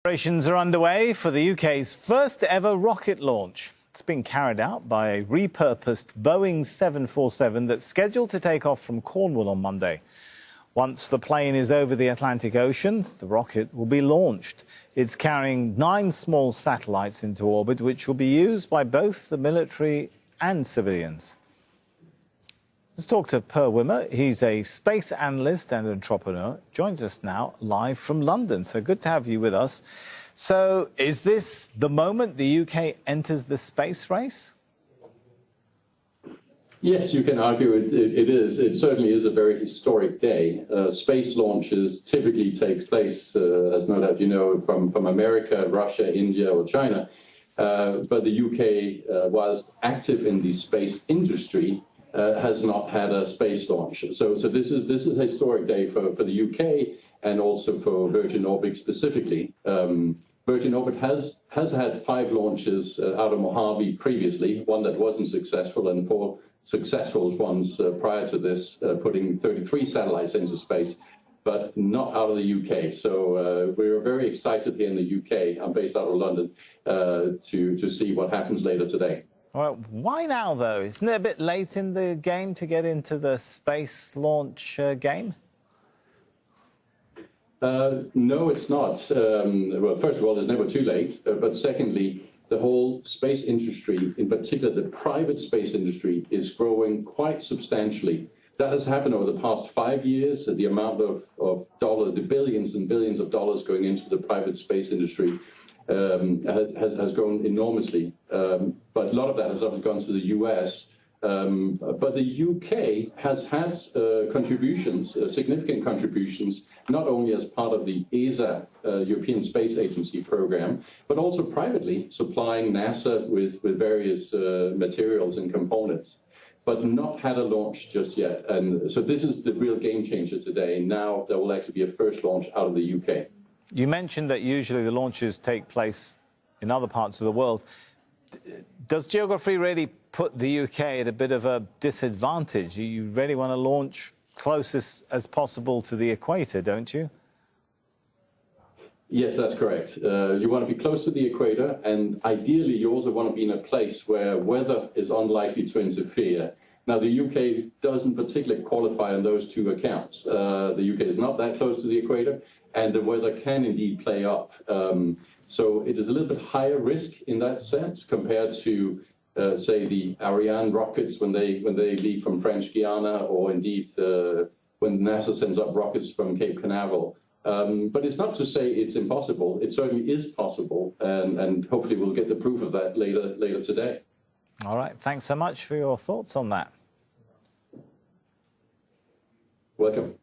Preparations are underway for the UK's first ever rocket launch. It's being carried out by a repurposed Boeing 747 that's scheduled to take off from Cornwall on Monday. Once the plane is over the Atlantic Ocean, the rocket will be launched. It's carrying 9 small satellites into orbit, which will be used by both the military and civilians. Let's talk to Wimmer. He's a space analyst and entrepreneur. Joins us now live from London. So good to have you with us. So is this the moment the UK enters the space race? Yes, you can argue it is. It certainly is a very historic day. Space launches typically takes place, as no doubt you know, from America, Russia, India, or China. But the UK, whilst active in the space industry, has not had a space launch. So this is a historic day for the UK and also for Virgin Orbit specifically. Virgin Orbit has had 5 launches out of Mojave previously, one that wasn't successful, and 4 successful ones prior to this, putting 33 satellites into space, but not out of the UK. So we're very excited here in the UK. I'm based out of London to see what happens later today. Well, why now, though? Isn't it a bit late in the game to get into the space launch game? No, it's not. Well, first of all, it's never too late. But secondly, the whole space industry, in particular the private space industry, is growing quite substantially. That has happened over the past 5 years. The amount of dollars, the billions and billions of dollars going into the private space industry has grown enormously. But a lot of that has obviously gone to the US. But the UK has had contributions, significant contributions, not only as part of the ESA, European Space Agency program, but also privately supplying NASA with various materials and components, but not had a launch just yet. And so this is the real game changer today. Now there will actually be a first launch out of the UK. You mentioned that usually the launches take place in other parts of the world. Does geography really put the UK at a bit of a disadvantage? You really want to launch closest as possible to the equator, don't you? Yes, that's correct. You want to be close to the equator, and ideally you also want to be in a place where weather is unlikely to interfere. Now, the UK doesn't particularly qualify on those 2 accounts. The UK is not that close to the equator, and the weather can indeed play up. So it is a little bit higher risk in that sense compared to, say, the Ariane rockets when they leave from French Guiana, or indeed when NASA sends up rockets from Cape Canaveral. But it's not to say it's impossible. It certainly is possible, and hopefully we'll get the proof of that later today. All right. Thanks so much for your thoughts on that. Welcome.